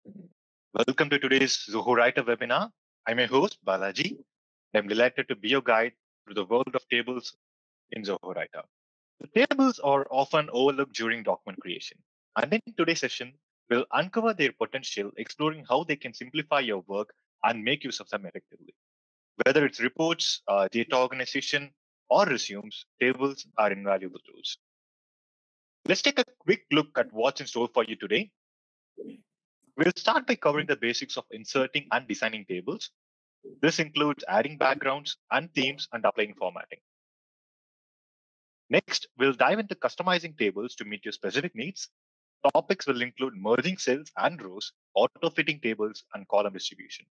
Welcome to today's Zoho Writer webinar. I'm your host, Balaji. I'm delighted to be your guide through the world of tables in Zoho Writer. The tables are often overlooked during document creation. And in today's session, we'll uncover their potential, exploring how they can simplify your work and make use of them effectively. Whether it's reports, data organization, or resumes, tables are invaluable tools. Let's take a quick look at what's in store for you today. We'll start by covering the basics of inserting and designing tables. This includes adding backgrounds and themes and applying formatting. Next, we'll dive into customizing tables to meet your specific needs. Topics will include merging cells and rows, auto-fitting tables, and column distribution.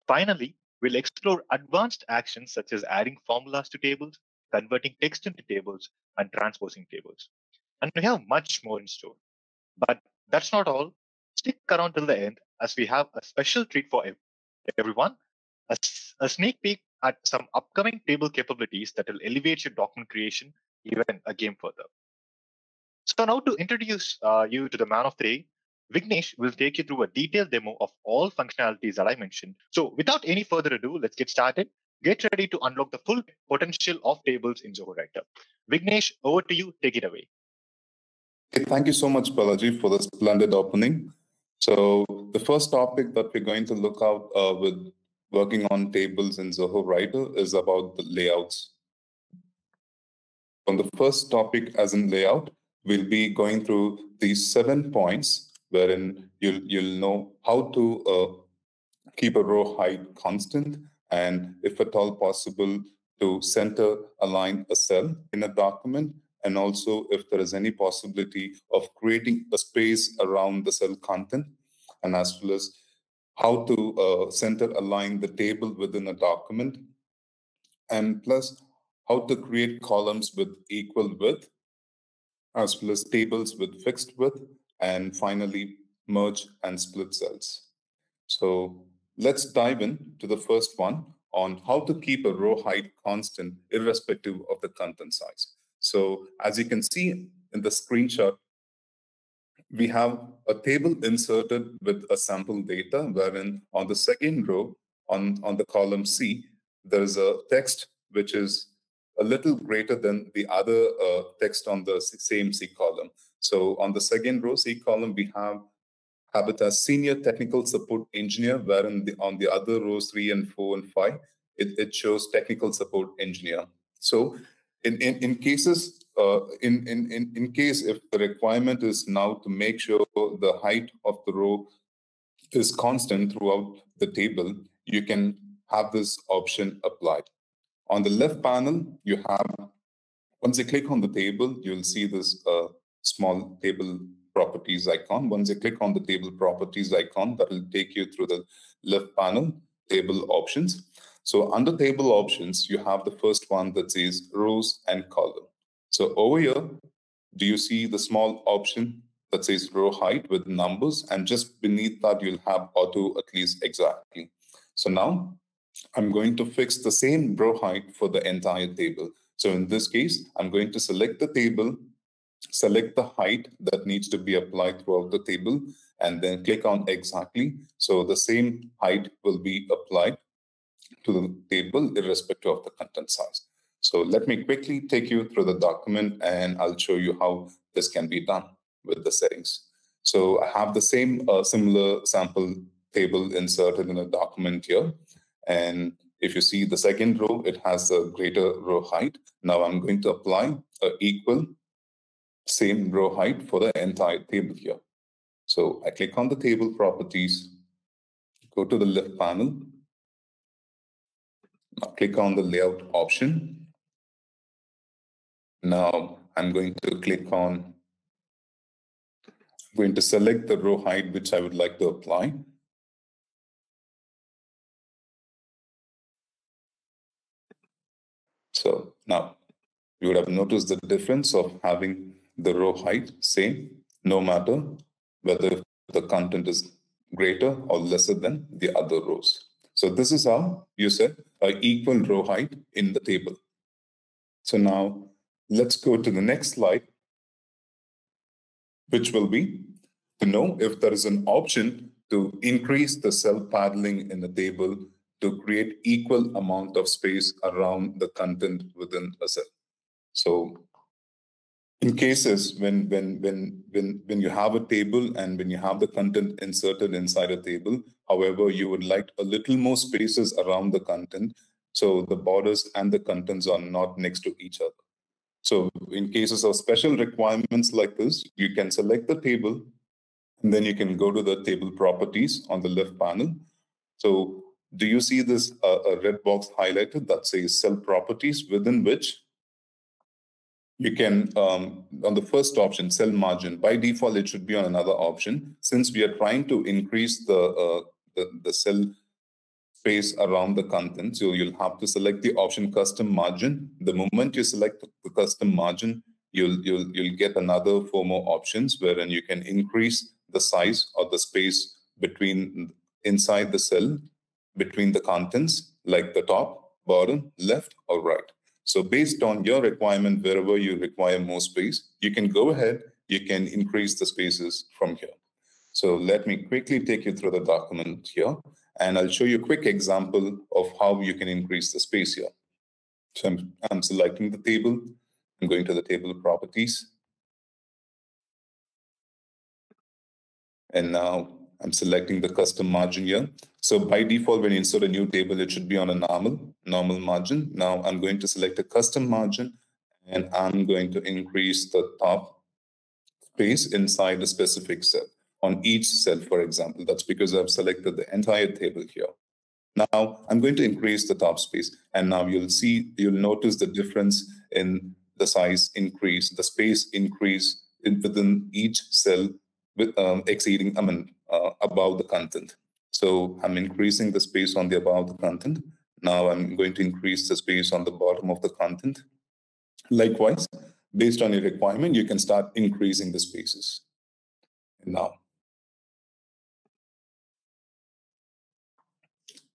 Finally, we'll explore advanced actions such as adding formulas to tables, converting text into tables, and transposing tables. And we have much more in store. But that's not all. Stick around till the end as we have a special treat for everyone, a sneak peek at some upcoming table capabilities that will elevate your document creation even a game further. So now to introduce you to the man of the day, Vignesh will take you through a detailed demo of all functionalities that I mentioned. So without any further ado, let's get started. Get ready to unlock the full potential of tables in Zoho Writer. Vignesh, over to you. Take it away. Okay, thank you so much, Balaji, for this splendid opening. So the first topic that we're going to look out with working on tables in Zoho Writer is about the layouts. On the first topic, as in layout, we'll be going through these 7 points wherein you'll know how to keep a row height constant, and if at all possible, to center align a cell in a document, and also if there is any possibility of creating a space around the cell content, and as well as how to center align the table within a document, and plus how to create columns with equal width, as well as tables with fixed width, and finally merge and split cells. So let's dive into the first one on how to keep a row height constant irrespective of the content size. So as you can see in the screenshot, we have a table inserted with a sample data wherein on the second row, on the column C, there is a text which is a little greater than the other text on the same C column. So on the second row, C column, we have it as Senior Technical Support Engineer, wherein on the other rows 3 and 4 and 5, it shows Technical Support Engineer. So in cases, in case if the requirement is now to make sure the height of the row is constant throughout the table, you can have this option applied. On the left panel, you have, once you click on the table, you'll see this small table properties icon. Once you click on the table properties icon, that will take you through the left panel, table options. So under table options, you have the first one that says rows and column. So over here, do you see the small option that says row height with numbers? And just beneath that, you'll have auto at least exactly. So now I'm going to fix the same row height for the entire table. So in this case, I'm going to select the table, select the height that needs to be applied throughout the table, and then click on exactly. So the same height will be applied to the table irrespective of the content size. So let me quickly take you through the document and I'll show you how this can be done with the settings. So I have the same similar sample table inserted in a document here. And if you see the second row, it has a greater row height. Now I'm going to apply an equal same row height for the entire table here. So I click on the table properties, go to the left panel, now click on the layout option. Now I'm going to select the row height which I would like to apply. So now you would have noticed the difference of having the row height same, no matter whether the content is greater or lesser than the other rows. So this is how you set an equal row height in the table. So now let's go to the next slide, which will be to know if there is an option to increase the cell paddling in the table to create equal amount of space around the content within a cell. So in cases when you have a table and when you have the content inserted inside a table, however, you would like a little more spaces around the content, so the borders and the contents are not next to each other. So in cases of special requirements like this, you can select the table, and then you can go to the table properties on the left panel. So do you see this a red box highlighted that says cell properties, within which you can, on the first option, cell margin, by default, it should be on another option. Since we are trying to increase the cell space around the content, so you'll have to select the option custom margin. The moment you select the custom margin, you'll get another 4 more options wherein you can increase the size or the space between inside the cell, between the contents, like the top, bottom, left, or right. So based on your requirement, wherever you require more space, you can go ahead, you can increase the spaces from here. So let me quickly take you through the document here, and I'll show you a quick example of how you can increase the space here. So I'm selecting the table, I'm going to the table properties, and now I'm selecting the custom margin here. So by default, when you insert a new table, it should be on a normal margin. Now I'm going to select a custom margin, and I'm going to increase the top space inside a specific cell on each cell, for example. That's because I've selected the entire table here. Now I'm going to increase the top space, and now you'll notice the difference in the size increase, the space increase within each cell with exceeding, above the content. So I'm increasing the space on the above the content. Now I'm going to increase the space on the bottom of the content. Likewise, based on your requirement, you can start increasing the spaces. Now,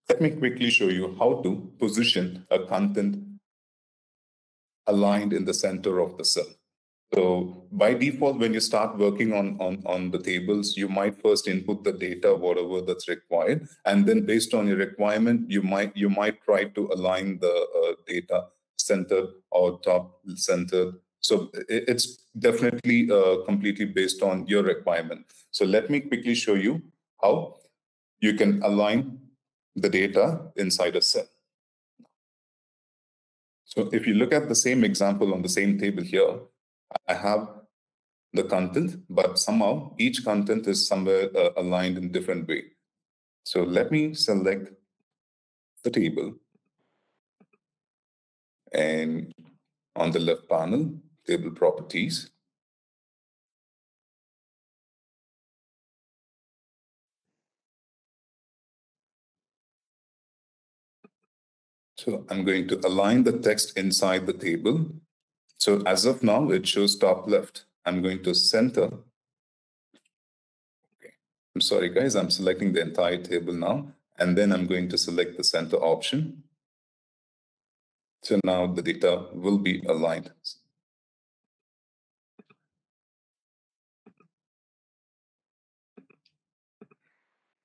let me quickly show you how to position a content aligned in the center of the cell. So by default, when you start working on the tables, you might first input the data, whatever that's required, and then based on your requirement, you might try to align the data centered or top centered. So it's definitely completely based on your requirement. So let me quickly show you how you can align the data inside a cell. So if you look at the same example on the same table here, I have the content, but somehow each content is somewhere aligned in different way. So let me select the table, and on the left panel, table properties. So I'm going to align the text inside the table. So as of now, it shows top left. I'm going to center. Okay. I'm sorry, guys. I'm selecting the entire table now, and then I'm going to select the center option. So now the data will be aligned.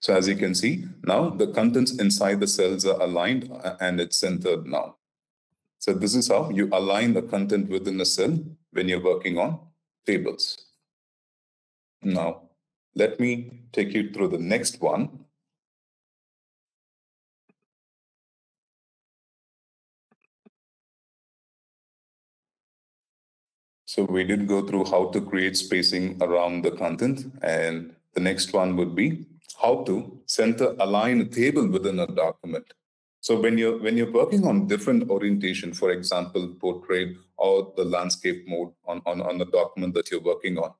So as you can see, now the contents inside the cells are aligned and it's centered now. So this is how you align the content within a cell when you're working on tables. Now, let me take you through the next one. So we did go through how to create spacing around the content, and the next one would be how to center align a table within a document. So when you're working on different orientation, for example, portrait or the landscape mode on the document that you're working on,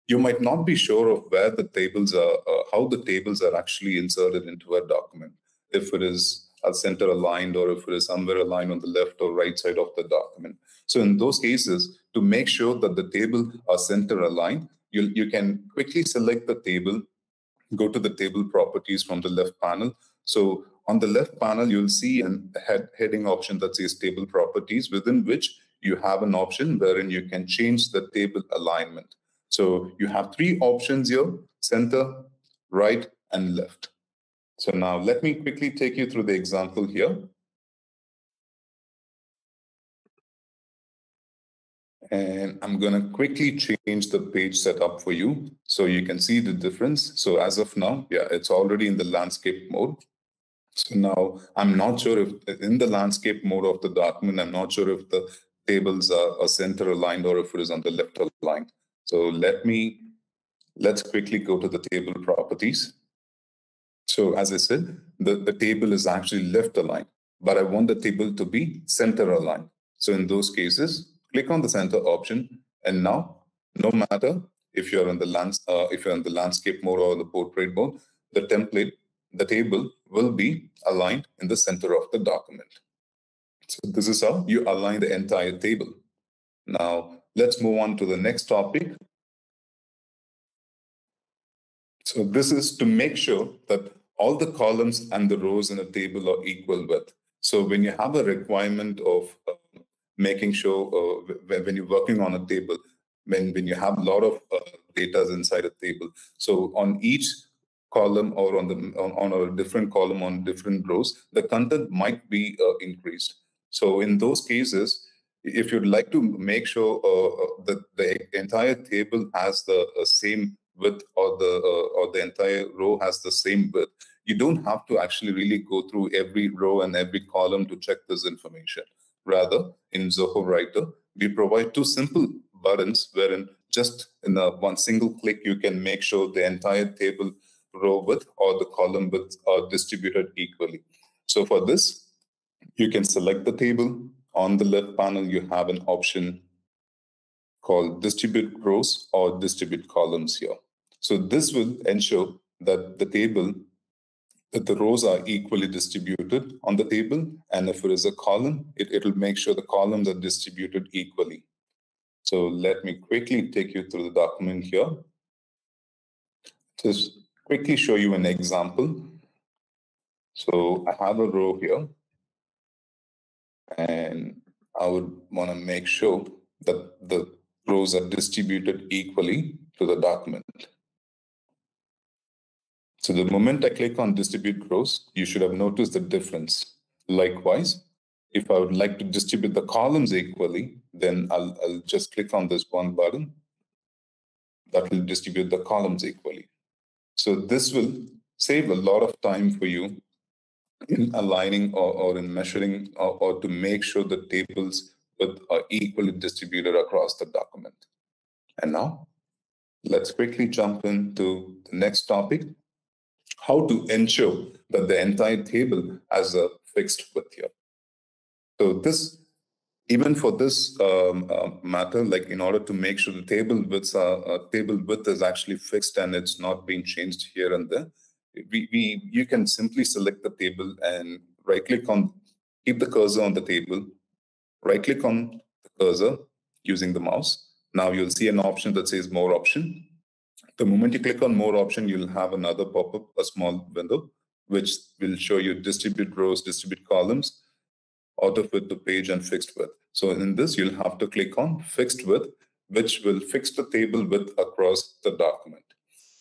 you might not be sure of where the tables are, how the tables are actually inserted into a document. If it is a center aligned or if it is somewhere aligned on the left or right side of the document. So in those cases, to make sure that the table are center aligned, you can quickly select the table, go to the table properties from the left panel. So on the left panel, you'll see a heading option that says table properties, within which you have an option wherein you can change the table alignment. So you have 3 options here: center, right, and left. So now let me quickly take you through the example here. And I'm going to quickly change the page setup for you so you can see the difference. So as of now, yeah, it's already in the landscape mode. So now I'm not sure if in the landscape mode of the document, I'm not sure if the tables are center aligned or if it is on the left aligned. So let's quickly go to the table properties. So as I said, the table is actually left aligned, but I want the table to be center aligned. So in those cases, click on the center option, and now, no matter if you're in the landscape mode or the portrait mode, the table will be aligned in the center of the document. So this is how you align the entire table. Now let's move on to the next topic. So this is to make sure that all the columns and the rows in a table are equal width. So when you have a requirement of making sure when you're working on a table, when you have a lot of data inside a table, so on each column or on a different column on different rows, the content might be increased. So in those cases, if you'd like to make sure that the entire table has the same width or the entire row has the same width, you don't have to actually really go through every row and every column to check this information. Rather, in Zoho Writer, we provide two simple buttons wherein just in one single click, you can make sure the entire table row width or the column width are distributed equally. So for this, you can select the table. On the left panel, you have an option called distribute rows or distribute columns here. So this will ensure that the rows are equally distributed on the table. And if it is a column, it'll make sure the columns are distributed equally. So let me quickly take you through the document here. Just quickly show you an example. So I have a row here, and I would want to make sure that the rows are distributed equally to the document. So the moment I click on distribute rows, you should have noticed the difference. Likewise, if I would like to distribute the columns equally, then I'll just click on this one button that will distribute the columns equally. So this will save a lot of time for you in aligning or in measuring or to make sure the tables are equally distributed across the document. And now let's quickly jump into the next topic, how to ensure that the entire table has a fixed width here. So this, even for this matter, like in order to make sure the table width is actually fixed and it's not being changed here and there, you can simply select the table and right click on, keep the cursor on the table, right click on the cursor using the mouse. Now you'll see an option that says more option. The moment you click on more option, you'll have another pop-up, a small window, which will show you distribute rows, distribute columns, auto fit to page, and fixed width. So in this, you'll have to click on fixed width, which will fix the table width across the document.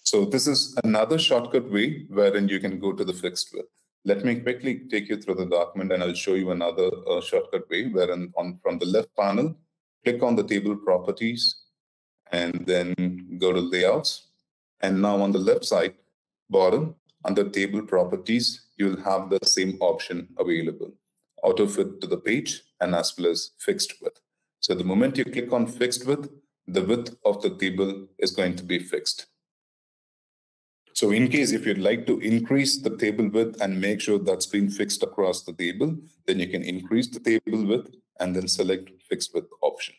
So this is another shortcut way wherein you can go to the fixed width. Let me quickly take you through the document, and I'll show you another shortcut way wherein from the left panel, click on the table properties, and then go to layouts. And now on the left side, bottom, under table properties, you'll have the same option available, auto fit to the page and as well as fixed width. So the moment you click on fixed width, the width of the table is going to be fixed. So in case if you'd like to increase the table width and make sure that's been fixed across the table, then you can increase the table width and then select fixed width option.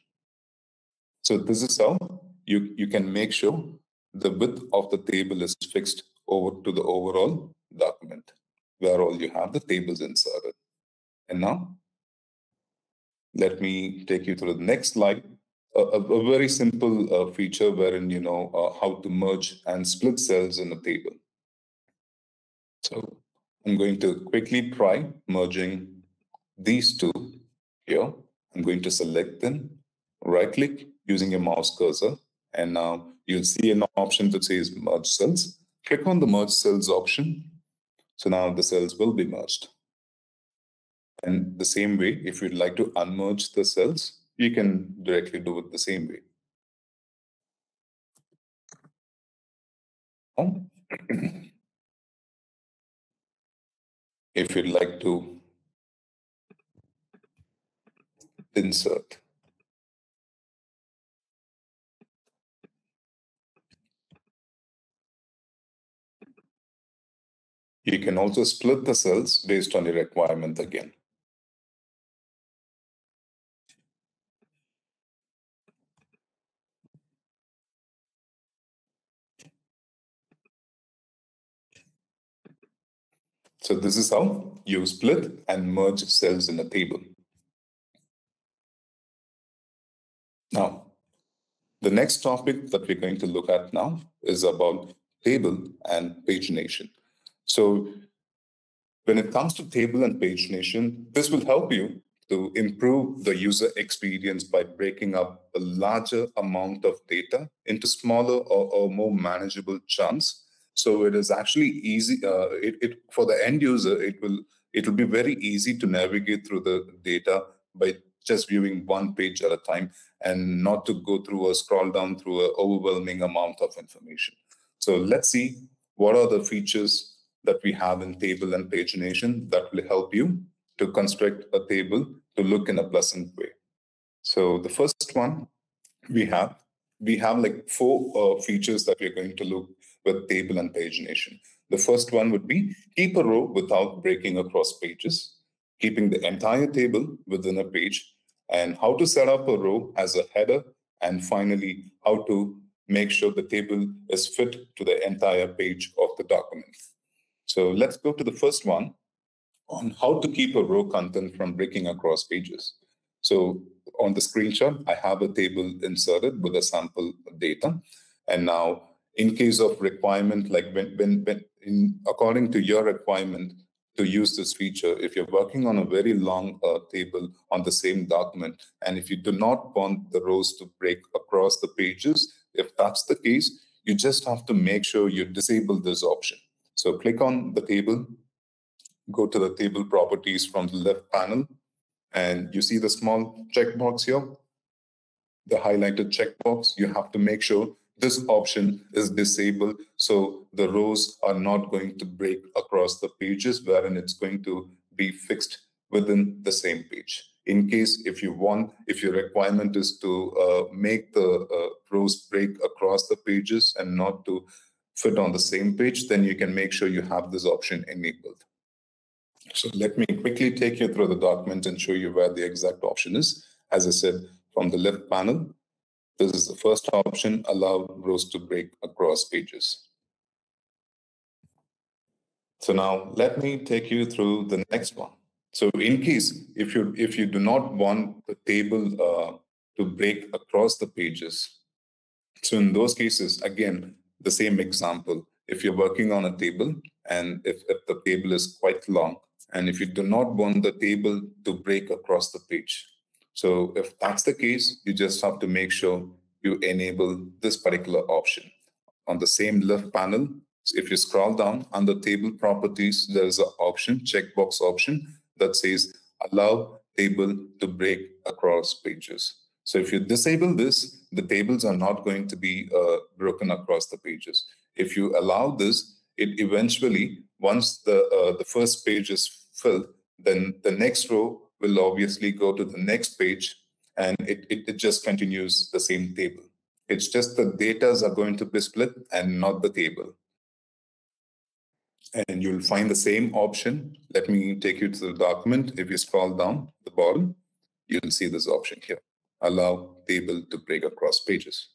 So this is how you can make sure the width of the table is fixed over to the overall document where all you have the tables inserted. And now, let me take you through the next slide. A very simple feature wherein you know how to merge and split cells in a table. So I'm going to quickly try merging these two here. I'm going to select them, right click using a mouse cursor, and now you'll see an option that says merge cells. Click on the merge cells option. So now the cells will be merged. And the same way, if you'd like to unmerge the cells, you can directly do it the same way. If you'd like to insert, you can also split the cells based on your requirement again. So this is how you split and merge cells in a table. Now, the next topic that we're going to look at now is about table and pagination. So when it comes to table and pagination, this will help you to improve the user experience by breaking up a larger amount of data into smaller or more manageable chunks. So it is actually easy. For the end user, it will be very easy to navigate through the data by just viewing one page at a time and not to go through or scroll down through an overwhelming amount of information. So let's see what are the features that we have in table and pagination that will help you to construct a table to look in a pleasant way. So the first one we have, we have like four features that we're going to look with table and pagination. The first one would be keep a row without breaking across pages, keeping the entire table within a page, and how to set up a row as a header, and finally, how to make sure the table is fit to the entire page of the document. So let's go to the first one on how to keep a row content from breaking across pages. So on the screenshot, I have a table inserted with a sample data. And now in case of requirement, like according to your requirement to use this feature, if you're working on a very long table on the same document, and if you do not want the rows to break across the pages, if that's the case, you just have to make sure you disable this option. So click on the table, go to the table properties from the left panel, and you see the small checkbox here, the highlighted checkbox. You have to make sure this option is disabled so the rows are not going to break across the pages, wherein it's going to be fixed within the same page. In case if your requirement is to make the rows break across the pages and not to fit on the same page, then you can make sure you have this option enabled. So let me quickly take you through the document and show you where the exact option is. As I said, from the left panel, this is the first option, allow rows to break across pages. So now let me take you through the next one. So in case if you do not want the table to break across the pages, so in those cases, again, the same example, if you're working on a table and if the table is quite long, and if you do not want the table to break across the page. So if that's the case, you just have to make sure you enable this particular option. On the same left panel, if you scroll down under table properties, there is an option, checkbox option that says allow table to break across pages. So if you disable this, the tables are not going to be broken across the pages. If you allow this, it eventually, once the first page is filled, then the next row will obviously go to the next page, and it just continues the same table. It's just the datas are going to be split and not the table. And you'll find the same option. Let me take you to the document. If you scroll down the bottom, you'll see this option here. Allow table to break across pages.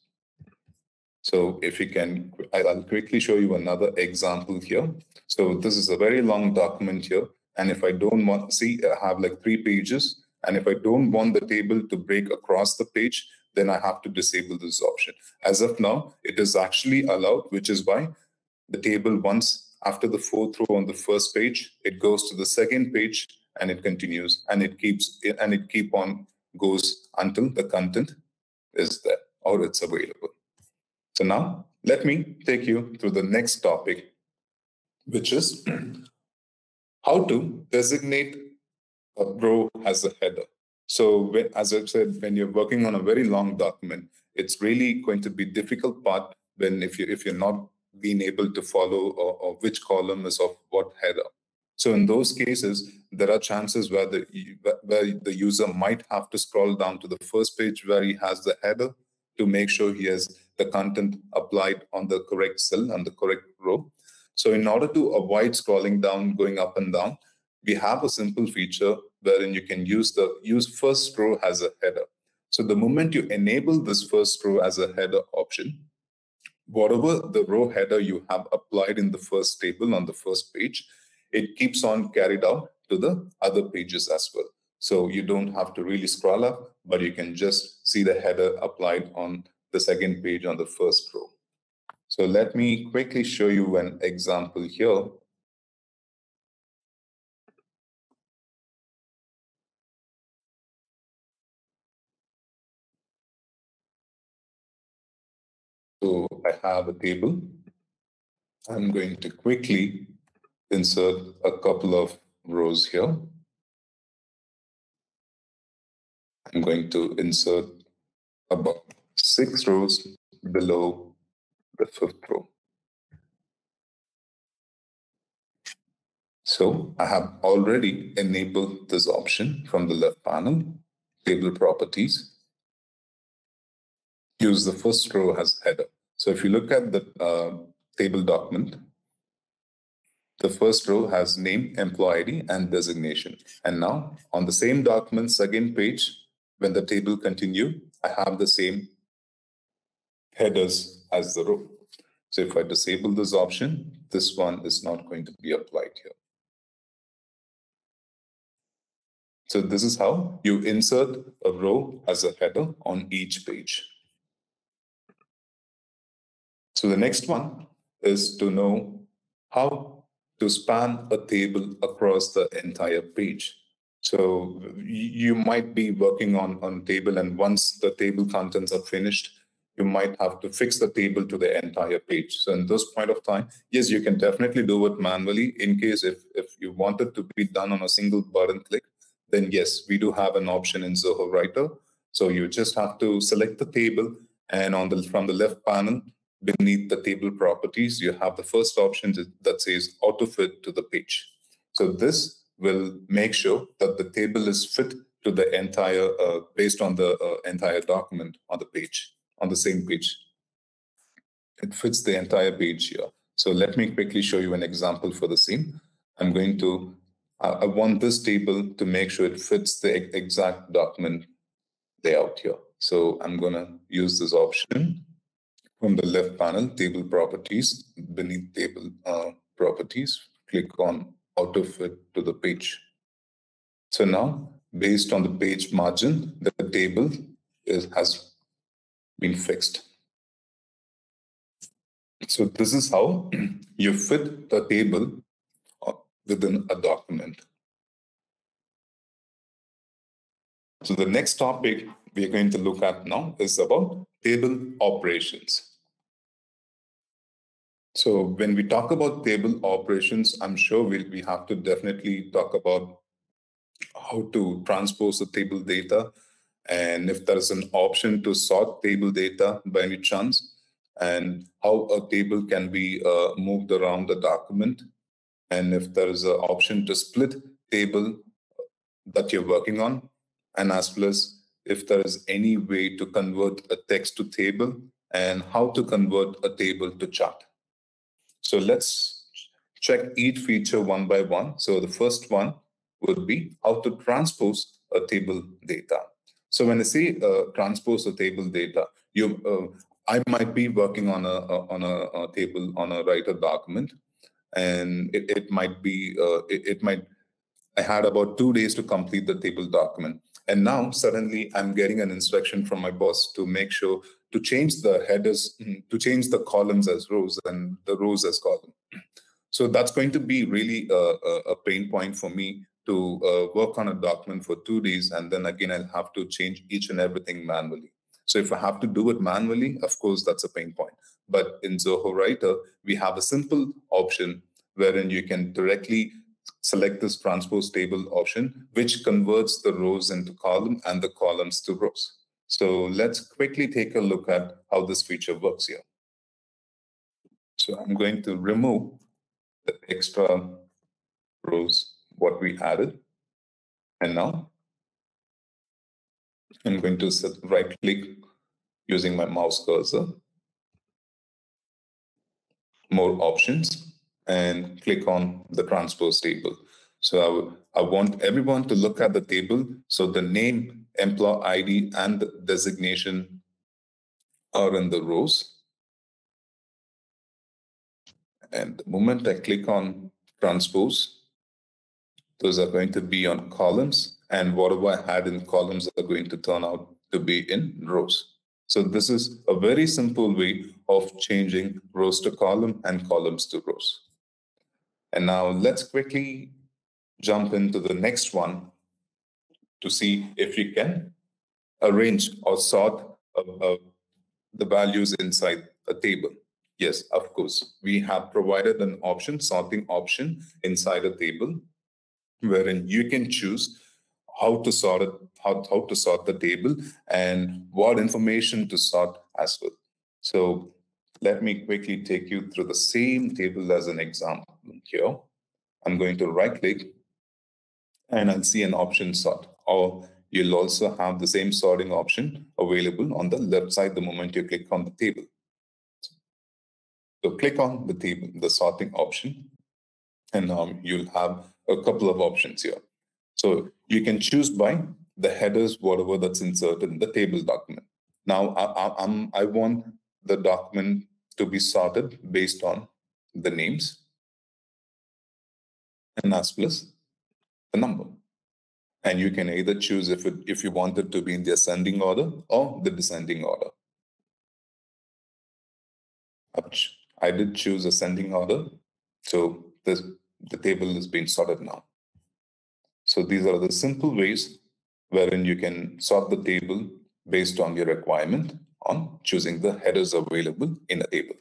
So if you can, I'll quickly show you another example here. So this is a very long document here. And if I don't want, see, I have like 3 pages. And if I don't want the table to break across the page, then I have to disable this option. As of now, it is actually allowed, which is why the table, once after the 4th row on the first page, it goes to the second page and it continues and it keep on goes until the content is there or it's available. So now Let me take you through the next topic, which is how to designate a row as a header. So, as I said, when you're working on a very long document, it's really going to be difficult part when if you're not being able to follow or which column is of what header. So in those cases, there are chances where the user might have to scroll down to the first page where he has the header to make sure he has the content applied on the correct cell and the correct row. So in order to avoid scrolling down, going up and down, we have a simple feature wherein you can use first row as a header. So the moment you enable this first row as a header option, whatever the row header you have applied in the first table on the first page, it keeps on carried out to the other pages as well. So you don't have to really scroll up, but you can just see the header applied on the second page on the first row. So let me quickly show you an example here. So I have a table. I'm going to quickly insert a couple of rows here. I'm going to insert about 6 rows below the 5th row. So I have already enabled this option from the left panel, table properties. Use the first row as header. So if you look at the table document, the first row has name, employee ID, and designation. And now on the same document, second page, when the table continue, I have the same headers as the row. So if I disable this option, this one is not going to be applied here. So this is how you insert a row as a header on each page. So the next one is to know how to span a table across the entire page. So you might be working on table, and once the table contents are finished, you might have to fix the table to the entire page. So in this point of time, yes, you can definitely do it manually. In case if you want it to be done on a single button click, then yes, we do have an option in Zoho Writer. So you just have to select the table, and from the left panel, beneath the table properties, you have the first option that says auto fit to the page. So this will make sure that the table is fit to the entire, based on the entire document on the page, on the same page. It fits the entire page here. So let me quickly show you an example for the same. I'm going to, I want this table to make sure it fits the exact document layout here. So I'm going to use this option from the left panel, table properties. Beneath table properties, click on auto fit to the page. So now, based on the page margin, the table has been fixed. So this is how you fit the table within a document. So the next topic we are going to look at now is about table operations. So when we talk about table operations, I'm sure we have to definitely talk about how to transpose the table data, and if there is an option to sort table data by any chance, and how a table can be moved around the document, and if there is an option to split table that you're working on, and as well as if there is any way to convert a text to table, and how to convert a table to chart. So let's check each feature one by one. So the first one would be how to transpose a table data. So when I say transpose a table data, I might be working on a table on a writer document, and it might be it might I had about 2 days to complete the table document. And now suddenly I'm getting an instruction from my boss to make sure to change the headers, to change the columns as rows and the rows as columns. So that's going to be really a pain point for me to work on a document for 2 days. And then again, I'll have to change each and everything manually. So if I have to do it manually, of course, that's a pain point. But in Zoho Writer, we have a simple option wherein you can directly select this transpose table option, which converts the rows into column and the columns to rows. So let's quickly take a look at how this feature works here. So I'm going to remove the extra rows, what we added. And now I'm going to right click using my mouse cursor, more options, and click on the transpose table. So I want everyone to look at the table. So the name, employee ID, and the designation are in the rows. And the moment I click on transpose, those are going to be on columns, and whatever I had in columns are going to turn out to be in rows. So this is a very simple way of changing rows to column and columns to rows. And now let's quickly jump into the next one to see if we can arrange or sort the values inside a table. Yes, of course, we have provided an option, sorting option inside a table, wherein you can choose how to sort it, how to sort the table and what information to sort as well. So let me quickly take you through the same table as an example here. I'm going to right click and I'll see an option sort. Or you'll also have the same sorting option available on the left side the moment you click on the table. So click on the table, the sorting option, and you'll have a couple of options here. So you can choose by the headers, whatever that's inserted in the table document. Now, I want the document to be sorted based on the names and as well as the number. And you can either choose if you want it to be in the ascending order or the descending order. I did choose ascending order, so the table is being sorted now. So these are the simple ways wherein you can sort the table based on your requirement on choosing the headers available in a table.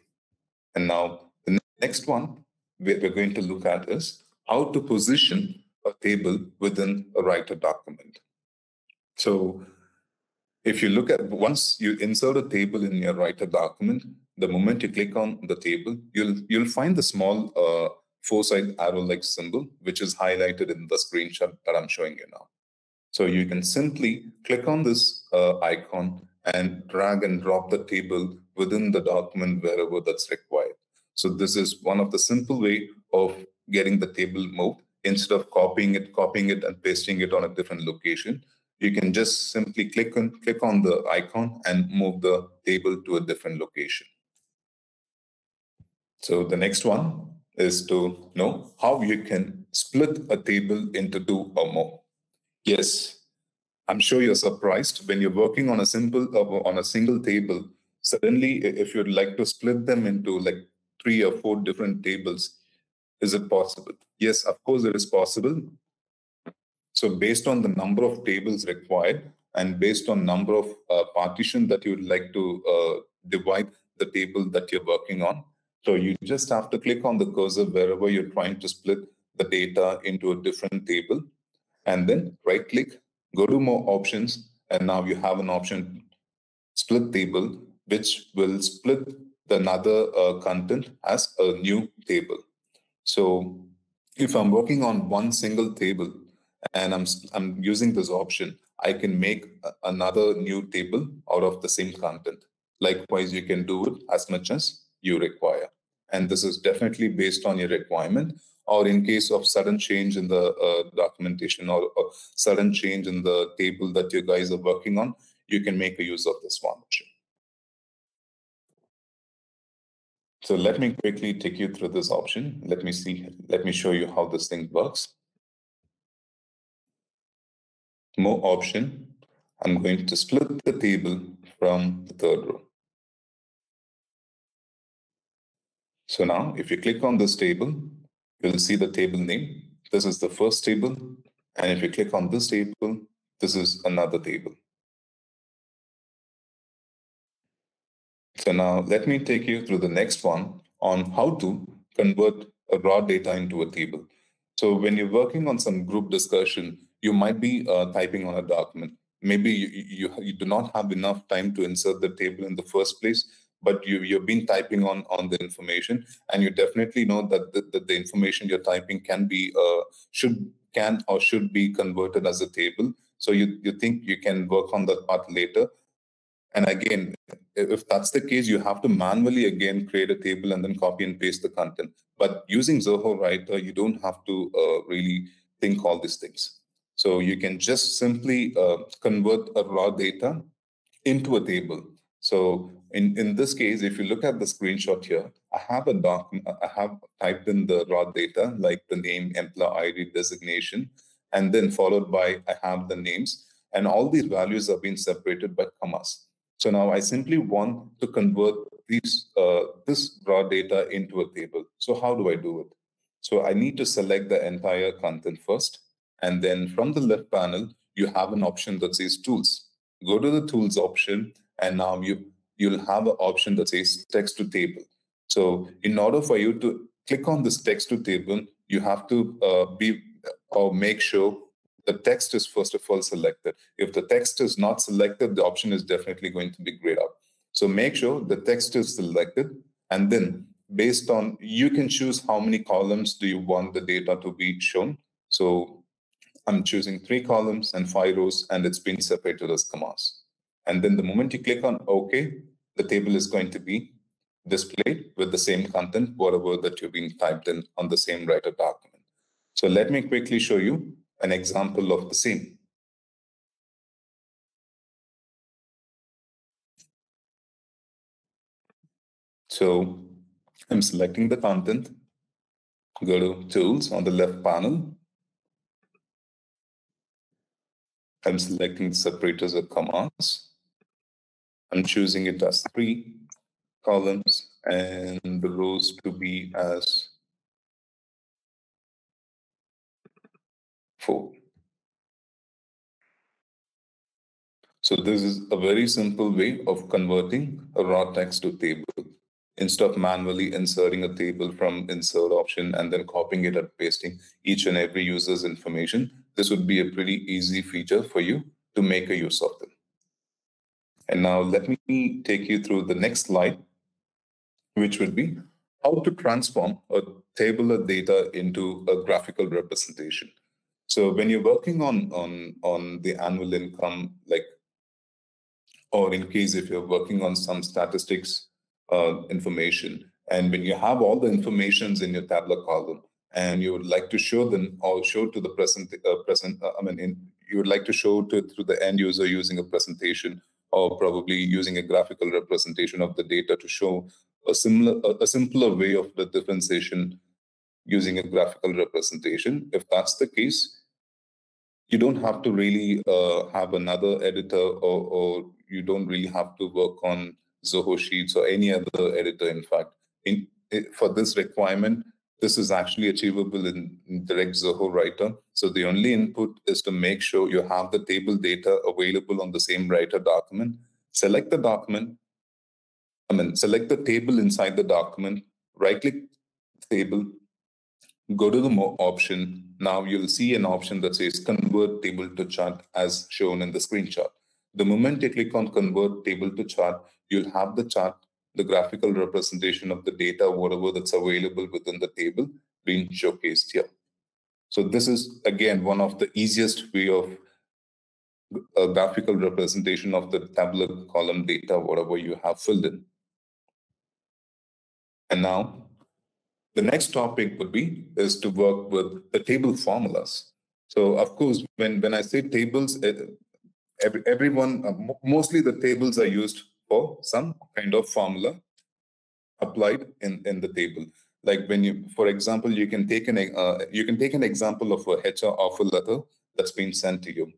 And now the next one we're going to look at is how to position a table within a writer document. So if you look at once you insert a table in your writer document, the moment you click on the table, you'll find the small four-side arrow-like symbol, which is highlighted in the screenshot that I'm showing you now. So you can simply click on this icon and drag and drop the table within the document wherever that's required. So this is one of the simple way of getting the table moved. Instead of copying it and pasting it on a different location, you can just simply click on the icon and move the table to a different location. So the next one is to know how you can split a table into two or more. Yes, I'm sure you're surprised when you're working on a single table. Suddenly, if you'd like to split them into like 3 or 4 different tables, is it possible? Yes, of course it is possible. So based on the number of tables required and based on number of partition that you would like to divide the table that you're working on. So you just have to click on the cursor wherever you're trying to split the data into a different table, and then right click, go to more options, and now you have an option split table, which will split the another content as a new table. So if I'm working on one single table and I'm using this option, I can make another new table out of the same content. Likewise, you can do it as much as you require. And this is definitely based on your requirement, or in case of sudden change in the documentation or sudden change in the table that you guys are working on, you can make a use of this one option. So let me quickly take you through this option. Let me show you how this thing works. More option. I'm going to split the table from the third row. So now if you click on this table, you'll see the table name. This is the first table. And if you click on this table, this is another table. So now let me take you through the next one on how to convert a raw data into a table. So when you're working on some group discussion, you might be typing on a document. Maybe you do not have enough time to insert the table in the first place, but you've been typing on the information, and you definitely know that the information you're typing can or should be converted as a table. So you think you can work on that part later. And again, if that's the case, you have to manually again create a table and then copy and paste the content. But using Zoho Writer, you don't have to really think all these things. So you can just simply convert a raw data into a table. So in this case, if you look at the screenshot here, I have typed in the raw data like the name, employee ID, designation, and then followed by I have the names, and all these values are being separated by commas. So now I simply want to convert this raw data into a table. So how do I do it? So I need to select the entire content first, and then from the left panel, you have an option that says tools. Go to the tools option, and now you'll have an option that says text to table. So in order for you to click on this text to table, you have to be or make sure the text is first of all selected. If the text is not selected, the option is definitely going to be grayed out. So make sure the text is selected, and then based on, you can choose how many columns do you want the data to be shown. So I'm choosing 3 columns and 5 rows, and it's been separated as commas. And then the moment you click on OK, the table is going to be displayed with the same content, whatever that you've been typed in on the same writer document. So let me quickly show you an example of the same. So I'm selecting the content, go to Tools on the left panel. I'm selecting the separators or commas. I'm choosing it as 3 columns and the rows to be as 4. So this is a very simple way of converting a raw text to table. Instead of manually inserting a table from insert option and then copying it and pasting each and every user's information, this would be a pretty easy feature for you to make a use of them. And now let me take you through the next slide, which would be how to transform a tabular data into a graphical representation. So when you're working on the annual income, like, or in case if you're working on some statistics information, and when you have all the informations in your tabular column, and you would like to show them or show to the you would like to show to the end user using a presentation, or probably using a graphical representation of the data to show a simpler way of the differentiation using a graphical representation. If that's the case, you don't have to really have another editor, or you don't really have to work on Zoho Sheets or any other editor. In fact, for this requirement, this is actually achievable in direct Zoho Writer. So the only input is to make sure you have the table data available on the same writer document. Select the document, select the table inside the document, right-click table, go to the More option. Now you'll see an option that says Convert Table to Chart as shown in the screenshot. The moment you click on Convert Table to Chart, you'll have the chart, the graphical representation of the data, whatever that's available within the table, being showcased here. So this is, again, one of the easiest way of a graphical representation of the tabular column data, whatever you have filled in. And now the next topic would be is to work with the table formulas. So of course, when I say tables, everyone, mostly the tables are used for some kind of formula applied in the table. Like when you, for example, you can take an example of a HR offer letter that's been sent to you.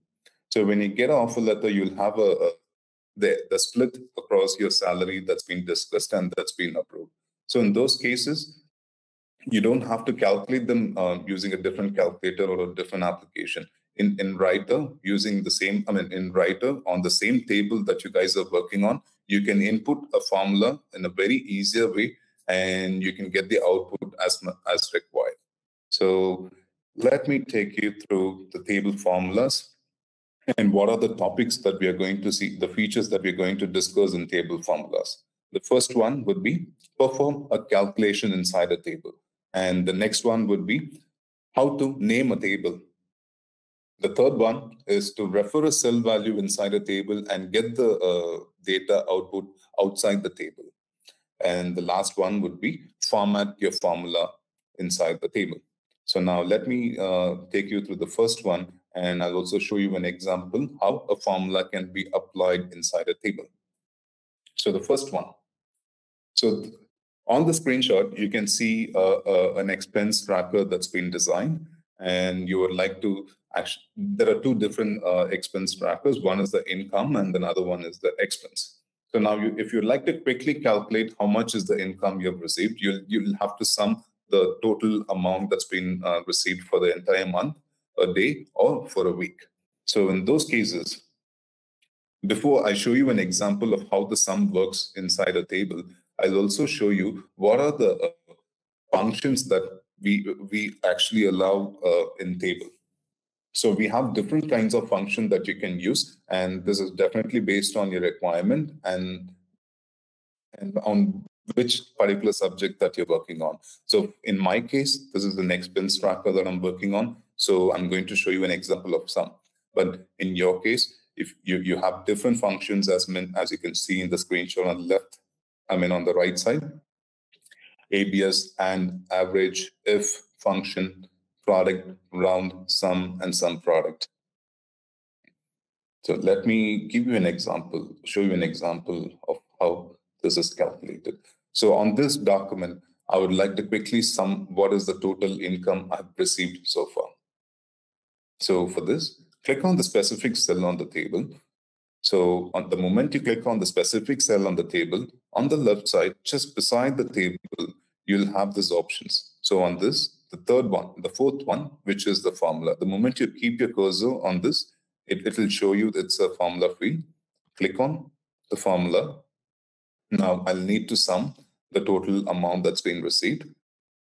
So when you get an offer letter, you'll have the split across your salary that's been discussed and that's been approved. So in those cases, you don't have to calculate them using a different calculator or a different application. In Writer, using the same, in Writer, on the same table that you guys are working on, you can input a formula in a very easier way, and you can get the output as required. So let me take you through the table formulas and what are the topics that we are going to see, the features that we're going to discuss in table formulas. The first one would be perform a calculation inside a table. And the next one would be how to name a table. The third one is to refer a cell value inside a table and get the data output outside the table. And the last one would be format your formula inside the table. So now let me take you through the first one, and I'll also show you an example how a formula can be applied inside a table. So the first one. So on the screenshot, you can see an expense tracker that's been designed, and you would like to actually, there are two different expense trackers. One is the income, and another one is the expense. So now, if you'd like to quickly calculate how much is the income you've received, you'll have to sum the total amount that's been received for the entire month, a day, or for a week. So in those cases, before I show you an example of how the sum works inside a table, I'll also show you what are the functions that we actually allow in table. So we have different kinds of function that you can use, and this is definitely based on your requirement and on which particular subject that you're working on. So in my case, this is an expense tracker that I'm working on. So I'm going to show you an example of some. But in your case, if you have different functions as you can see in the screenshot on the left, on the right side, ABS and average, if, function, product, round, sum, and sum product. So let me give you an example, show you an example of how this is calculated. So on this document, I would like to quickly sum what is the total income I've received so far. So for this, click on the specific cell on the table. So on the moment you click on the specific cell on the table, on the left side, just beside the table, you'll have these options. So on this, the third one, the fourth one, which is the formula. The moment you keep your cursor on this, it will show you it's a formula field. Click on the formula. Now I'll need to sum the total amount that's been received.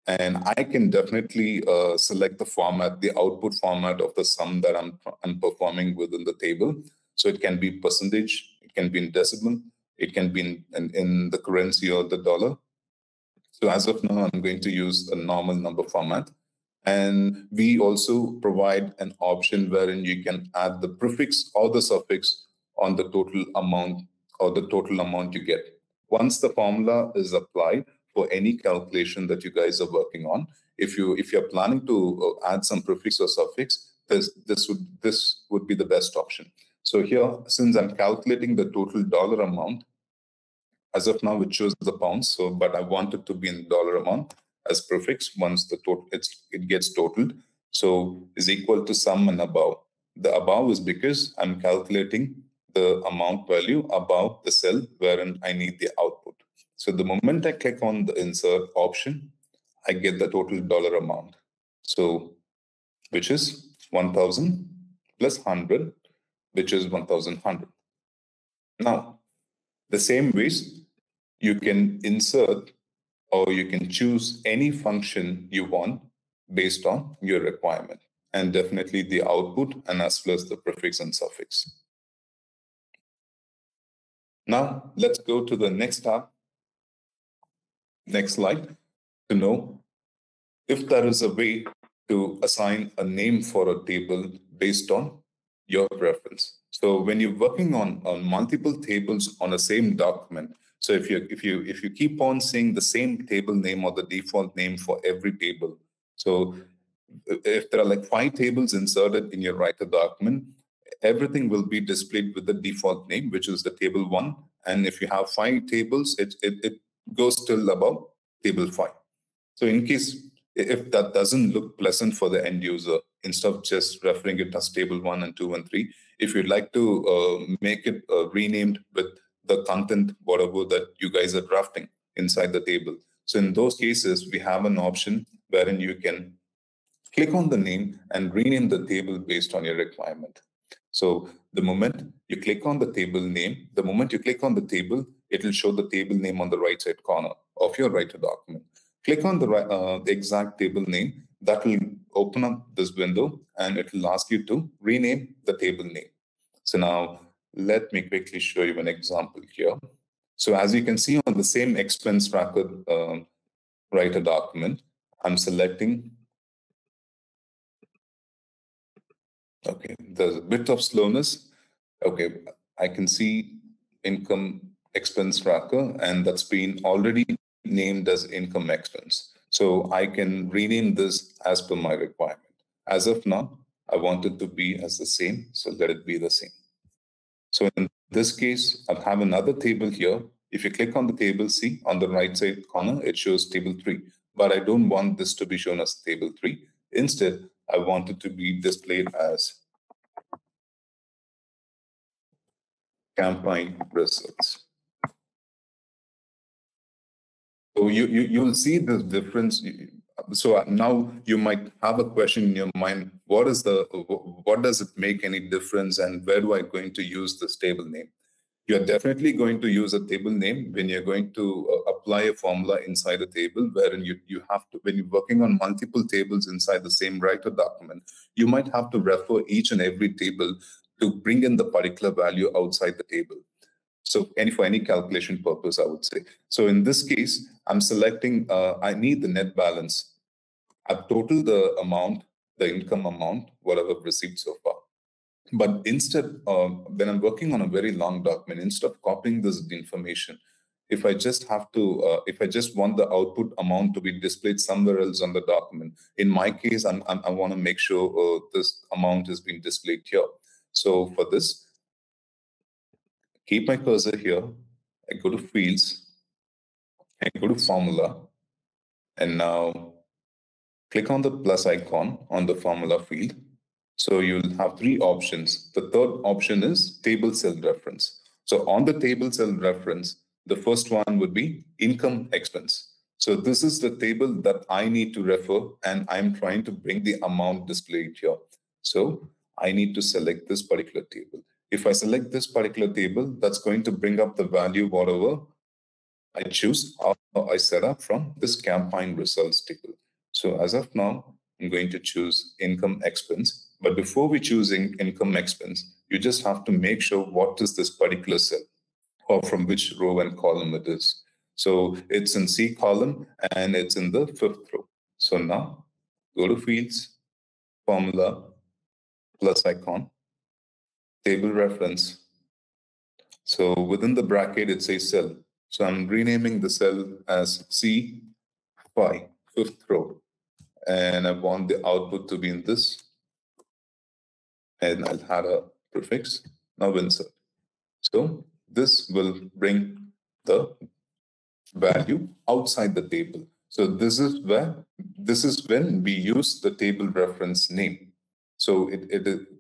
And I can definitely select the format, the output format of the sum that I'm performing within the table. So it can be percentage, it can be in decimal, it can be in the currency or the dollar. So as of now, I'm going to use a normal number format. And we also provide an option wherein you can add the prefix or the suffix on the total amount or the total amount you get. Once the formula is applied for any calculation that you guys are working on, if you're planning to add some prefix or suffix, this would be the best option. So here, since I'm calculating the total dollar amount, as of now, it shows the pounds. So, but I want it to be in dollar amount as prefix once the total it gets totaled. So is equal to sum and above. The above is because I'm calculating the amount value above the cell wherein I need the output. So the moment I click on the insert option, I get the total dollar amount. So which is 1,000 plus 100, which is 1,100. Now, the same ways you can insert or you can choose any function you want based on your requirement, and definitely the output and as well as the prefix and suffix. Now let's go to the next tab, next slide, to know if there is a way to assign a name for a table based on your preference. So when you're working on multiple tables on the same document, so if you keep on seeing the same table name or the default name for every table, so if there are like 5 tables inserted in your writer document, everything will be displayed with the default name, which is the table 1. And if you have 5 tables, it goes till about table 5. So in case if that doesn't look pleasant for the end user, instead of just referring it as table 1 and 2 and 3, if you'd like to make it renamed with the content, whatever that you guys are drafting inside the table. So in those cases, we have an option wherein you can click on the name and rename the table based on your requirement. So the moment you click on the table name, the moment you click on the table, it will show the table name on the right side corner of your writer document. Click on the exact table name. That will open up this window and it will ask you to rename the table name. So now let me quickly show you an example here. So as you can see on the same expense tracker writer document, I'm selecting, okay, there's a bit of slowness. Okay, I can see income expense tracker, and that's been already named as income expense. So I can rename this as per my requirement. As of now, I want it to be as the same, so let it be the same. So in this case, I have another table here. If you click on the table, see on the right side corner, it shows table 3. But I don't want this to be shown as table 3. Instead, I want it to be displayed as campaign results. So you'll see the difference. So now you might have a question in your mind: what does it make any difference, and where do I going to use this table name? You're definitely going to use a table name when you're going to apply a formula inside a table, wherein you have to, when you're working on multiple tables inside the same writer document, you might have to refer each and every table to bring in the particular value outside the table. So for any calculation purpose, I would say. So in this case, I'm selecting, I need the net balance. I've totaled the amount, the income amount, whatever I've received so far. But instead, when I'm working on a very long document, instead of copying this information, if I just have to, if I just want the output amount to be displayed somewhere else on the document, in my case, I want to make sure this amount has been displayed here. So for this, keep my cursor here. I go to fields, I go to formula, and now click on the plus icon on the formula field. So you'll have three options. The third option is table cell reference. So on the table cell reference, the first one would be income expense. So this is the table that I need to refer, and I'm trying to bring the amount displayed here. So I need to select this particular table. If I select this particular table, that's going to bring up the value whatever I choose or I set up from this campaign results table. So as of now, I'm going to choose income expense. But before we choosing income expense, you just have to make sure what is this particular cell or from which row and column it is. So it's in C column and it's in the fifth row. So now go to fields, formula, plus icon, table reference. So within the bracket, it says cell. So I'm renaming the cell as C5, fifth row. And I want the output to be in this. And I'll add a prefix. Now insert. So this will bring the value outside the table. So this is when we use the table reference name. So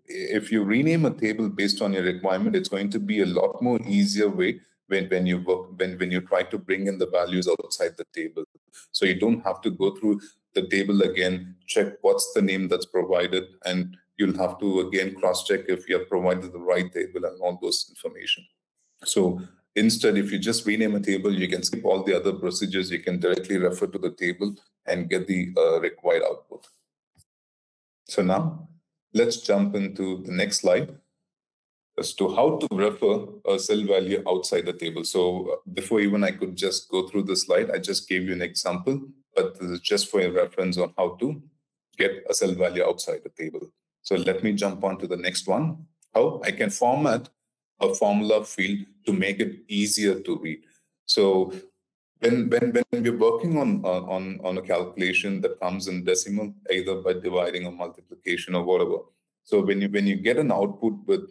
if you rename a table based on your requirement, it's going to be a lot more easier way when you try to bring in the values outside the table. So you don't have to go through the table again, check what's the name that's provided, and you'll have to again cross-check if you have provided the right table and all those information. So instead, if you just rename a table, you can skip all the other procedures. You can directly refer to the table and get the required output. So now let's jump into the next slide as to how to refer a cell value outside the table. So before even I could just go through the slide, I just gave you an example, but this is just for a reference on how to get a cell value outside the table. So let me jump on to the next one, how I can format a formula field to make it easier to read. So when we're working on a calculation that comes in decimal, either by dividing or multiplication or whatever. So when you get an output with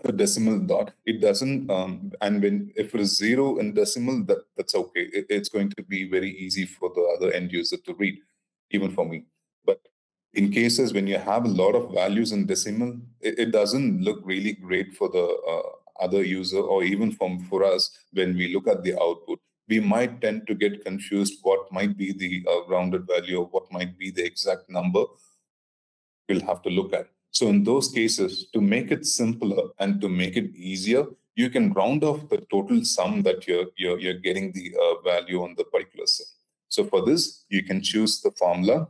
a decimal dot, it doesn't and when if it is zero in decimal, that's okay. It's going to be very easy for the other end user to read, even for me. But in cases when you have a lot of values in decimal, it doesn't look really great for the other user, or even for us. When we look at the output, we might tend to get confused what might be the rounded value or what might be the exact number we'll have to look at. So in those cases, to make it simpler and to make it easier, you can round off the total sum that you're getting the value on the particular cell. So for this, you can choose the formula,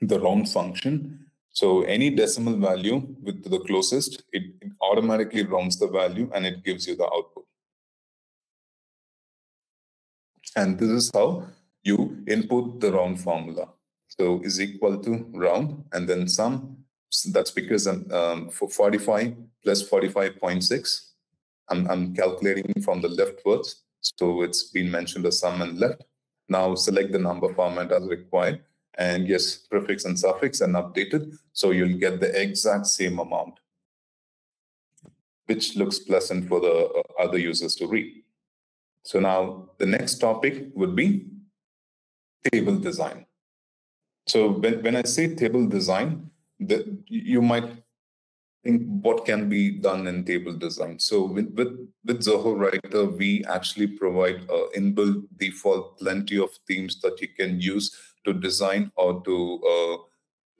the round function. So any decimal value with the closest, it automatically rounds the value and it gives you the output. And this is how you input the round formula. So is equal to round and then sum. So that's because for 45 plus 45.6, I'm calculating from the leftwards. So it's been mentioned as sum and left. Now select the number format as required. And yes, prefix and suffix and updated. So you'll get the exact same amount, which looks pleasant for the other users to read. So now the next topic would be table design. So when I say table design, you might think what can be done in table design. So with Zoho Writer, we actually provide inbuilt default plenty of themes that you can use to design or to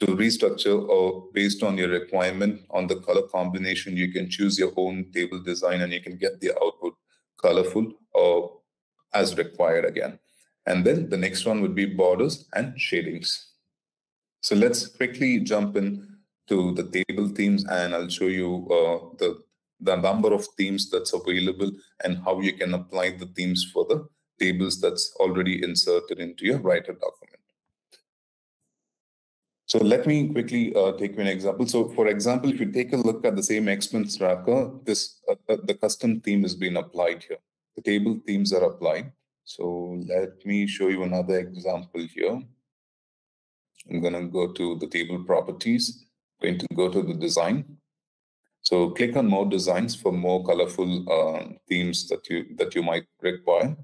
restructure, or based on your requirement on the color combination, you can choose your own table design and you can get the output colorful or as required again. And then the next one would be borders and shadings. So let's quickly jump in to the table themes, and I'll show you the number of themes that's available and how you can apply the themes for the tables that's already inserted into your writer document. So let me quickly take you an example. So for example, if you take a look at the same expense tracker, the custom theme is being applied here. The table themes are applied. So let me show you another example here. I'm going to go to the table properties, going to go to the design. So click on more designs for more colorful themes that you might require.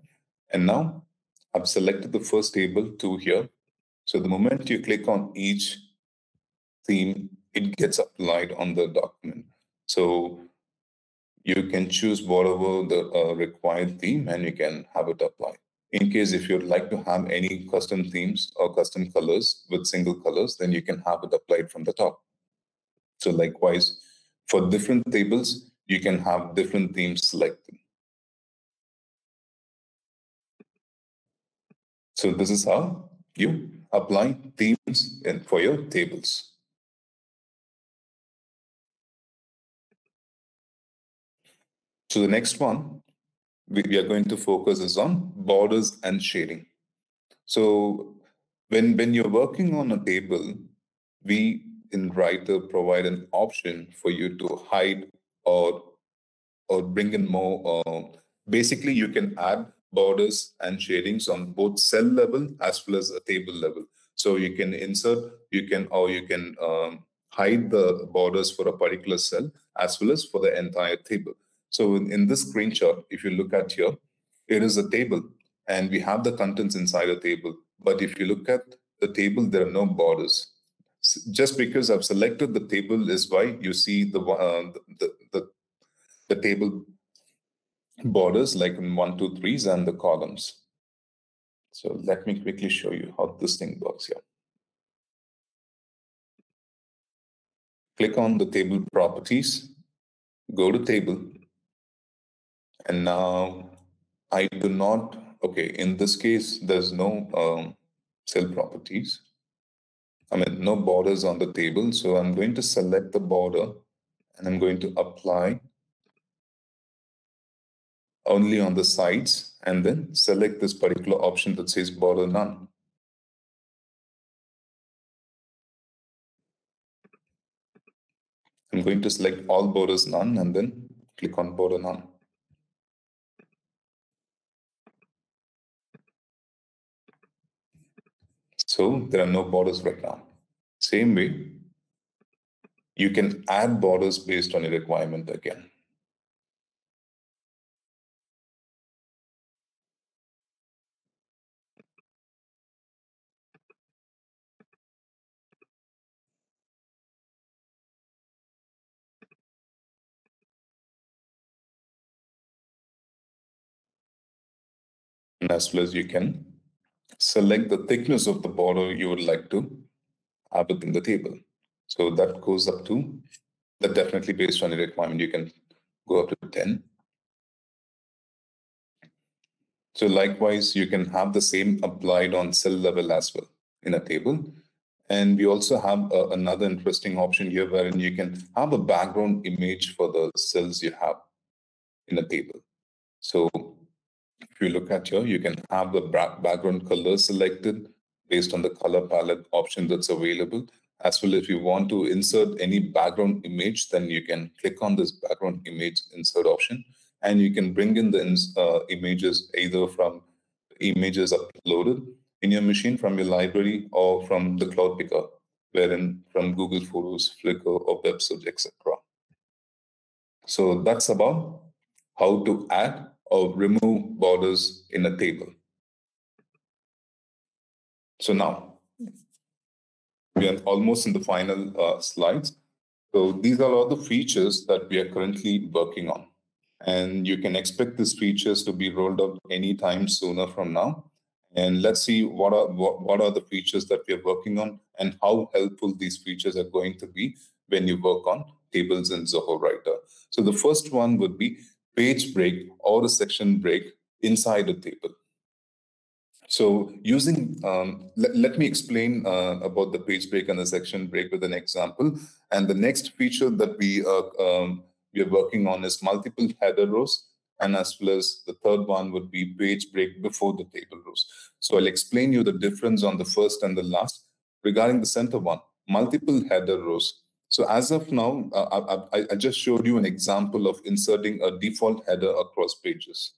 And now I've selected the first table 2 here. So the moment you click on each theme, it gets applied on the document. So you can choose whatever the required theme and you can have it applied. In case if you'd like to have any custom themes or custom colors with single colors, then you can have it applied from the top. So likewise, for different tables, you can have different themes selected. So this is how you apply themes for your tables. So the next one we are going to focus is on borders and shading. So when you're working on a table, we in Writer provide an option for you to hide or bring in more. Basically, you can add borders and shadings on both cell level as well as a table level. So you can insert, you can hide the borders for a particular cell as well as for the entire table. So in this screenshot, if you look at here, it is a table and we have the contents inside a table. But if you look at the table, there are no borders. Just because I've selected the table is why you see the table borders like in 1, 2, 3s and the columns. So let me quickly show you how this thing works here. Click on the table properties, go to table, and now I do not, okay, in this case, there's no cell properties. I mean, no borders on the table. So I'm going to select the border and I'm going to apply only on the sides and then select this particular option that says border none. I'm going to select all borders none and then click on border none. So there are no borders right now. Same way, you can add borders based on your requirement again. And as well as you can select the thickness of the border you would like to have it in the table. So that goes up to, that definitely based on your requirement, you can go up to 10. So likewise, you can have the same applied on cell level as well in a table. And we also have another interesting option here wherein you can have a background image for the cells you have in a table. So if you look at here, you can have the background color selected based on the color palette option that's available. As well, if you want to insert any background image, then you can click on this background image insert option, and you can bring in the images either from images uploaded in your machine from your library or from the cloud pickup, wherein from Google Photos, Flickr, or WebSearch, etc. So that's about how to add or remove borders in a table. So now we are almost in the final slides. So these are all the features that we are currently working on. And you can expect these features to be rolled out anytime sooner from now. And let's see what are the features that we are working on and how helpful these features are going to be when you work on tables in Zoho Writer. So the first one would be page break or a section break inside a table. So using, let me explain about the page break and the section break with an example. And the next feature that we are working on is multiple header rows. And as well as the third one would be page break before the table rows. So I'll explain you the difference on the first and the last. Regarding the center one, multiple header rows. So as of now, I just showed you an example of inserting a default header across pages.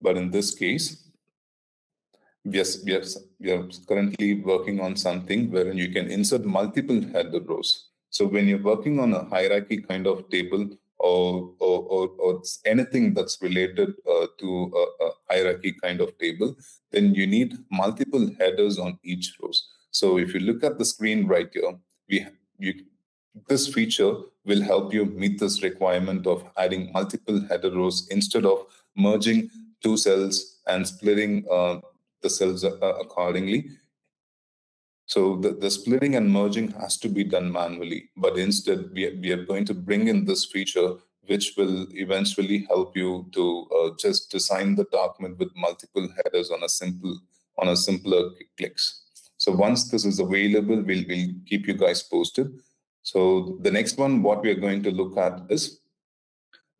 But in this case, yes, we are currently working on something wherein you can insert multiple header rows. So when you're working on a hierarchy kind of table or anything that's related to a hierarchy kind of table, then you need multiple headers on each rows. So if you look at the screen right here, this feature will help you meet this requirement of adding multiple header rows instead of merging two cells and splitting the cells accordingly. So the splitting and merging has to be done manually, but instead we are going to bring in this feature, which will eventually help you to just design the document with multiple headers on a simpler clicks. So once this is available, we'll keep you guys posted. So the next one, what we are going to look at is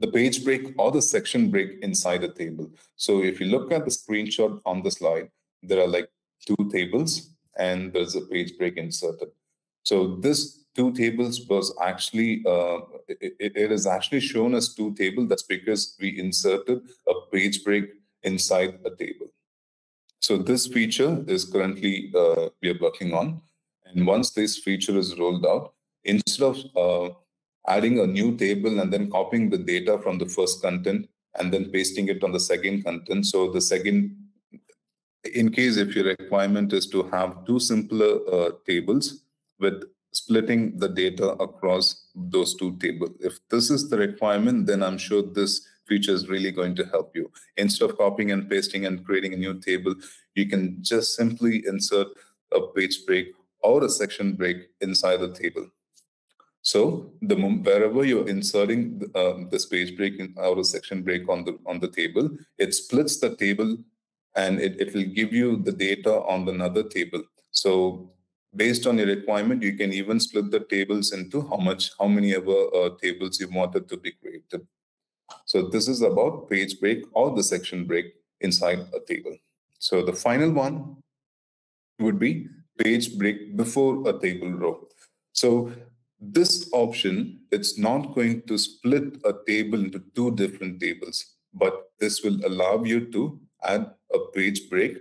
the page break or the section break inside a table. So if you look at the screenshot on the slide, there are like two tables and there's a page break inserted. So this two tables was actually, it is actually shown as two tables. That's because we inserted a page break inside a table. So this feature is currently, we are working on. And once this feature is rolled out, instead of adding a new table and then copying the data from the first content and then pasting it on the second content. So the second, in case if your requirement is to have two simpler tables with splitting the data across those two tables. If this is the requirement, then I'm sure this feature is really going to help you. Instead of copying and pasting and creating a new table, you can just simply insert a page break or a section break inside the table. So wherever you're inserting this page break or a section break on the table, it splits the table and it will give you the data on another table. So based on your requirement, you can even split the tables into how many ever tables you wanted to be created. So this is about page break or the section break inside a table. So the final one would be page break before a table row. So this option, it's not going to split a table into two different tables, but this will allow you to add a page break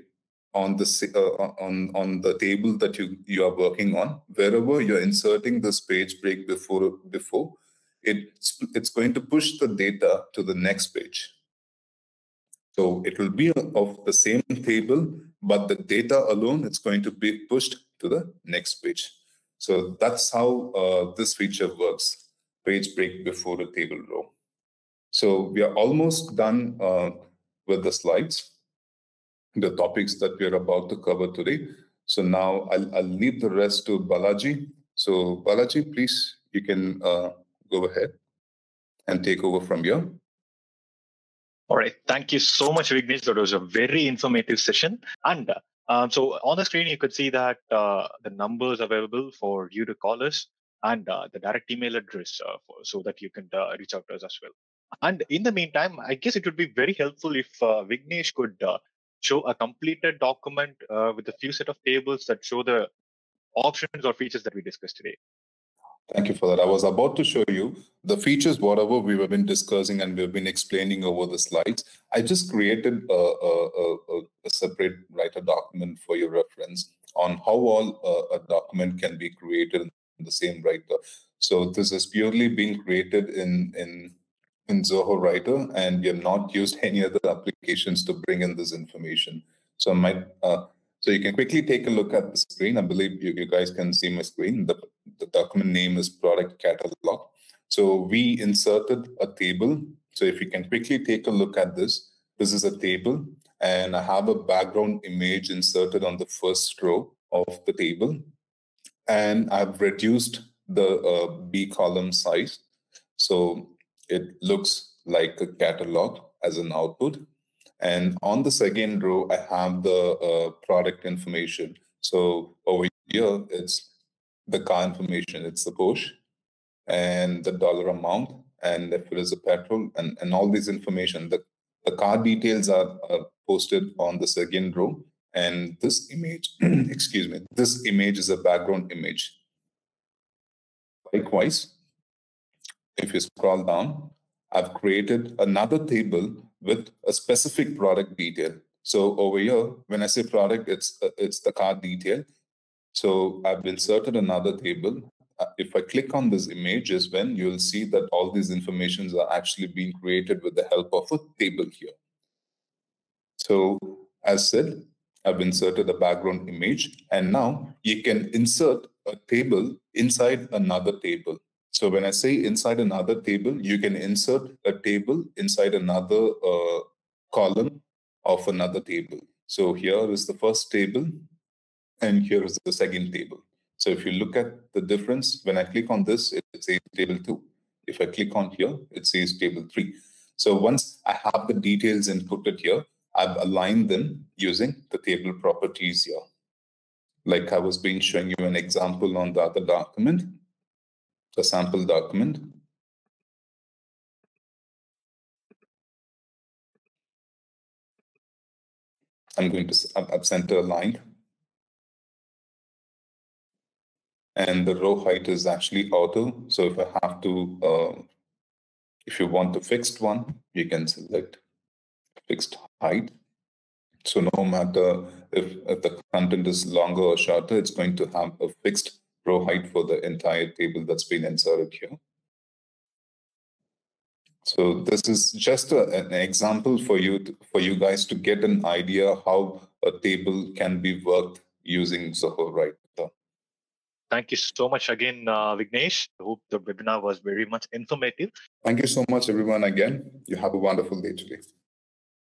on the table that you are working on. Wherever you're inserting this page break before it's going to push the data to the next page. So it will be of the same table, but the data alone, it's going to be pushed to the next page. So that's how this feature works, page break before the table row. So we are almost done with the slides, the topics that we are about to cover today. So now I'll leave the rest to Balaji. So Balaji, please, you can go ahead and take over from here. All right. Thank you so much, Vignesh. That was a very informative session. And so on the screen, you could see that the numbers available for you to call us and the direct email address so that you can reach out to us as well. And in the meantime, I guess it would be very helpful if Vignesh could show a completed document with a few set of tables that show the options or features that we discussed today. Thank you for that. I was about to show you the features, whatever we have been discussing and we've been explaining over the slides. I just created a separate writer document for your reference on how all a document can be created in the same writer. So this is purely being created in Zoho Writer, and we have not used any other applications to bring in this information. So so you can quickly take a look at the screen. I believe you guys can see my screen. The document name is product catalog. So we inserted a table. So if you can quickly take a look at this, this is a table, and I have a background image inserted on the first row of the table. And I've reduced the B column size. So it looks like a catalog as an output. And on the second row, I have the product information. So over here, it's the car information. It's the Porsche and the dollar amount, and if it is a petrol, and all this information. The car details are posted on the second row. And this image, excuse me, this image is a background image. Likewise, if you scroll down, I've created another table with a specific product detail. So over here, when I say product, it's the car detail. So I've inserted another table. If I click on this image is when you'll see that all these informations are actually being created with the help of a table here. So as said, I've inserted a background image, and now you can insert a table inside another table. So when I say inside another table, you can insert a table inside another column of another table. So here is the first table, and here is the second table. So if you look at the difference, when I click on this, it says table 2. If I click on here, it says table 3. So once I have the details inputted here, I've aligned them using the table properties here. Like I was being showing you an example on the other document, the sample document. I've center aligned. And the row height is actually auto. So if I have to, if you want a fixed one, you can select fixed height. So no matter if the content is longer or shorter, it's going to have a fixed row height for the entire table that's been inserted here. So this is just an example for you guys to get an idea how a table can be worked using Zoho Writer. Thank you so much again, Vignesh. I hope the webinar was very much informative. Thank you so much, everyone, again. You have a wonderful day today.